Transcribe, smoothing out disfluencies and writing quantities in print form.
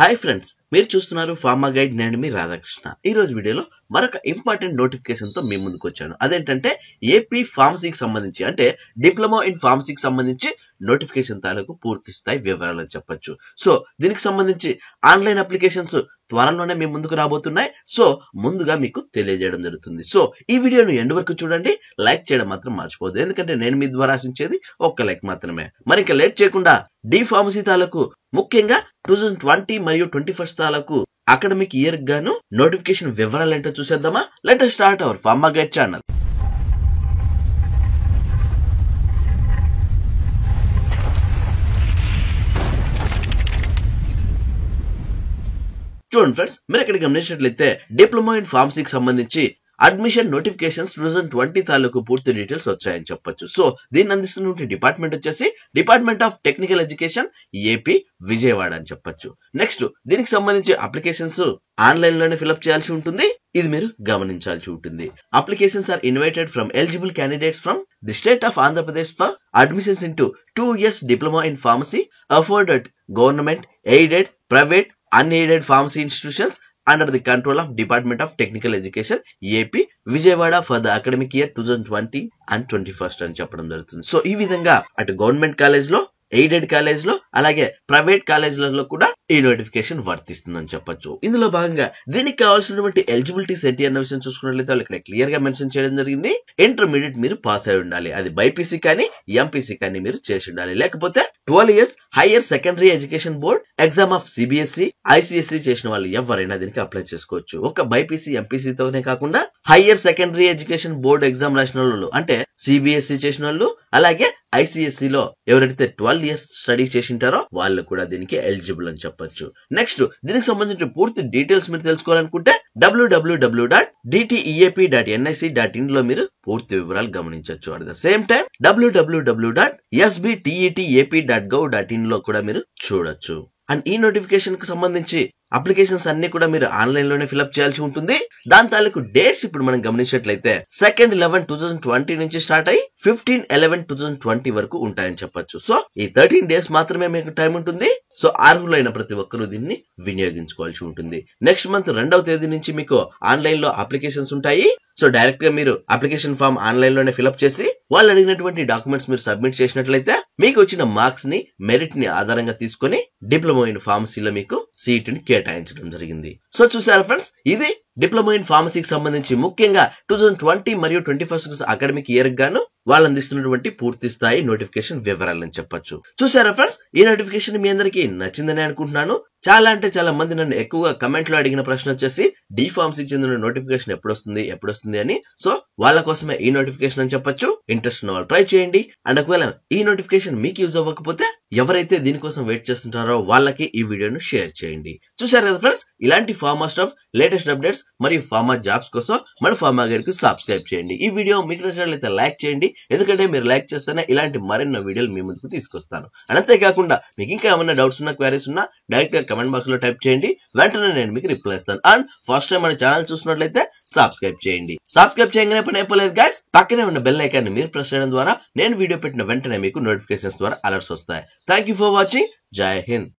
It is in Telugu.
హాయ్ ఫ్రెండ్స్, మీరు చూస్తున్నారు ఫార్మా గైడ్. నేను మీ రాధాకృష్ణ. ఈ రోజు వీడియోలో మరొక ఇంపార్టెంట్ నోటిఫికేషన్ తో మీ ముందుకు వచ్చాను. అదేంటంటే ఏపీ ఫార్మసీకి సంబంధించి అంటే డిప్లొమా ఇన్ ఫార్మసీకి సంబంధించి నోటిఫికేషన్ తాలూకు పూర్తి స్థాయి వివరాలు చెప్పొచ్చు. సో దీనికి సంబంధించి ఆన్లైన్ అప్లికేషన్స్ త్వరలోనే మీ ముందుకు రాబోతున్నాయి. సో ముందుగా మీకు తెలియజేయడం జరుగుతుంది. సో ఈ వీడియోను ఎండ్ వరకు చూడండి. లైక్ చేయడం మాత్రం మర్చిపోదు, ఎందుకంటే నేను మీ ద్వారా ఆశించేది ఒక్క లైక్ మాత్రమే. మరి ఇంకా లేట్ చేయకుండా డి ఫార్మసీ తాలూకు ముఖ్యంగా 2020 మరియు 21 తాలూకు అకాడమిక్ ఇయర్ గాను నోటిఫికేషన్ వివరాలు ఏంటో చూసేద్దామా? Let us start our pharma guide channel. చూడండి ఫ్రెండ్స్, మీరు ఇక్కడ గమనించినట్లయితే డిప్లొమా ఇన్ ఫార్మసీకి సంబంధించి అడ్మిషన్ నోటిఫికేషన్స్ 2020 తాలూకు పూర్తి డీటెయిల్స్ వచ్చాయని చెప్పొచ్చు. సో దీన్ని అందిస్తున్న డిపార్ట్మెంట్ వచ్చేసి department of technical education AP Vijayawada అని చెప్పొచ్చు. నెక్స్ట్ దీనికి సంబంధించి అప్లికేషన్స్ ఆన్లైన్ లోనే ఫిల్అప్ చేయాల్సి ఉంటుంది. ఇది మీరు గమనించాల్సి ఉంటుంది. Applications are invited from eligible candidates from the state of Andhra Pradesh for admissions into 2 years diploma in pharmacy offered at government, aided, private, unaided pharmacy institutions under the control of Department of Technical Education AP Vijayawada for the academic year 2020 and 21 అని చెప్పడం జరుగుతుంది. సో ఈ విధంగా అటు గవర్నమెంట్ కాలేజ్ లో, ఎయిడెడ్ కాలేజ్ లో, అలాగే ప్రైవేట్ కాలేజ్లలో కూడా ఈ నోటిఫికేషన్ వర్తిస్తుందని చెప్పొచ్చు. ఇందులో భాగంగా దీనికి కావాల్సినటువంటి ఎలిజిబిలిటీస్ ఏంటి అన్న విషయం చూసుకున్నట్లయితే వాళ్ళు ఇక్కడ క్లియర్ గా మెన్షన్ చేయడం జరిగింది. ఇంటర్మీడియట్ మీరు పాస్ అయి ఉండాలి. అది బైపీసీ కానీ ఎంపీసీ కానీ మీరు చేసి ఉండాలి. లేకపోతే 12 years higher secondary education board exam of CBSE, ICSE చేసిన వాళ్ళు ఎవరైనా దీనికి అప్లై చేసుకోవచ్చు. ఒక బైపీసీ ఎంపీసీ తోనే కాకుండా higher secondary education board exam రాసిన వాళ్ళు అంటే సిబిఎస్ఈ చేసిన వాళ్ళు, అలాగే ఐసిఎస్ఈ లో ఎవరైతే 12 years స్టడీ చేసింటారో వాళ్ళు కూడా దీనికి ఎలిజిబుల్ అని చెప్పొచ్చు. నెక్స్ట్ దీనికి సంబంధించిన పూర్తి డీటెయిల్స్ మీరు తెలుసుకోవాలనుకుంటే www.dteap.nic.in లో మీరు పూర్తి వివరాలు గమనించవచ్చు. At the same time www.sbtetap.gov.in లో కూడా మీరు చూడొచ్చు. అండ్ ఈ నోటిఫికేషన్ కు సంబంధించి అప్లికేషన్స్ అన్ని కూడా మీరు ఆన్లైన్ లోనే ఫిల్అప్ చేయాల్సి ఉంటుంది. దాని తాలూకు డేట్స్ ఇప్పుడు మనం గమనించినట్లయితే 2/11/2020 నుంచి స్టార్ట్ అయ్యి 15/11/2020 వరకు ఉంటాయని చెప్పొచ్చు. సో ఈ 13 days మాత్రమే మీకు టైం ఉంటుంది. సో అర్హులైన ప్రతి ఒక్కరూ దీన్ని వినియోగించుకోవాల్సి ఉంటుంది. నెక్స్ట్ మంత్ 2వ తేదీ నుంచి మీకు ఆన్లైన్ లో అప్లికేషన్స్ ఉంటాయి. సో డైరెక్ట్ గా మీరు అప్లికేషన్ ఫామ్ ఆన్లైన్ లోనే ఫిల్అప్ చేసి వాళ్ళు అడిగినటువంటి డాక్యుమెంట్స్ మీరు సబ్మిట్ చేసినట్లయితే మీకు వచ్చిన మార్క్స్ ని, మెరిట్ ని ఆధారంగా తీసుకొని డిప్లొమా ఇన్ ఫార్మసీలో మీకు సీట్ ని కేటాయించడం జరిగింది. సో చూసారా ఫ్రెండ్స్, ఇది డిప్లొమా ఇన్ ఫార్మసీకి సంబంధించి ముఖ్యంగా 2020 మరియు 21 అకాడమిక్ ఇయర్ గాను వాళ్ళు అందిస్తున్నటువంటి పూర్తి స్థాయి నోటిఫికేషన్ వివరాలని చెప్పొచ్చు. చూసారా ఫ్రెండ్స్, ఈ నోటిఫికేషన్ మీ అందరికీ నచ్చిందని అనుకుంటున్నాను. చాలా అంటే చాలా మంది నన్ను ఎక్కువగా కమెంట్ లో అడిగిన ప్రశ్న వచ్చేసి డి ఫార్మసీకి చెందిన నోటిఫికేషన్ ఎప్పుడు వస్తుంది అని. సో వాళ్ళ కోసమే ఈ నోటిఫికేషన్ అని చెప్పొచ్చు. ఇంట్రెస్ట్ ఉన్న వాళ్ళు ట్రై చేయండి. అండ్ ఒకవేళ ఈ నోటిఫికేషన్ మీకు యూజ్ అవ్వకపోతే ఎవరైతే దీనికోసం వెయిట్ చేస్తుంటారో వాళ్ళకి ఈ వీడియోను షేర్ చేయండి. చూసారు కదా ఫ్రెండ్స్, ఇలాంటి ఫార్మా స్టఫ్, లేటెస్ట్ అప్డేట్స్ మరియు ఫార్మా జాబ్స్ కోసం మన ఫార్మా గైడ్ కు సబ్స్క్రైబ్ చేయండి. ఈ వీడియో మీకు నచ్చినట్లయితే లైక్ చేయండి, ఎందుకంటే మీరు లైక్ చేస్తేనే ఇలాంటి మరిన్ని వీడియోలు మీ ముందుకు తీసుకొస్తాను. అంతేకాకుండా మీకు ఇంకా ఏమైనా డౌట్స్ ఉన్నా, క్వైరీస్ ఉన్నా డైరెక్ట్ గా కమెంట్ బాక్స్ లో టైప్ చేయండి. వెంటనే నేను మీకు రిప్లై ఇస్తాను. అండ్ ఫస్ట్ టైం మన ఛానల్ చూసినట్లయితే సబ్స్క్రైబ్ చేయండి. సబ్స్క్రైబ్ చేయగానే పని అయిపోలేదు గైస్, పక్కనే ఉన్న బెల్ ఐకాన్ మీరు ప్రెస్ చేయడం ద్వారా నేను వీడియో పెట్టిన వెంటనే మీకు నోటిఫికేషన్స్ ద్వారా అలర్ట్స్ వస్తాయి. Thank you for watching. జై హింద్.